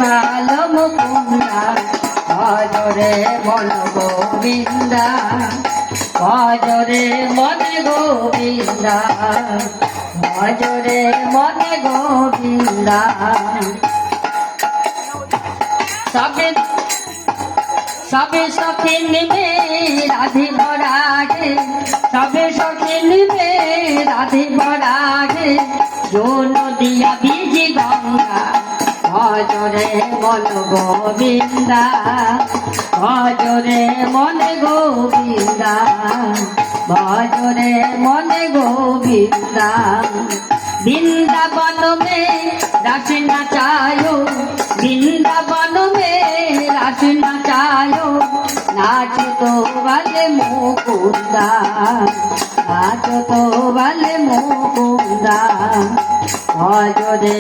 ভালো মুকুন্দা ভজরে মন গোবিন্দা ভজরে মনে গোবিন্দা ভজরে মনে গোবিন্দা সবে সখী নিবে রাধিব রাগে সবে সখী নিবে রাধিব রাগে যো নদিয়া বীজি গঙ্গা ভজরে মন গোবিন্দা ভজরে মনে গোবিন্দা ভজরে মনে গোবিন্দা বৃন্দাবন মে রাস নাচাयो বৃন্দাবন মে রাস নাচাयो नाच तो वाले मुकुंदा नाच तो वाले मुकुंदा भजरे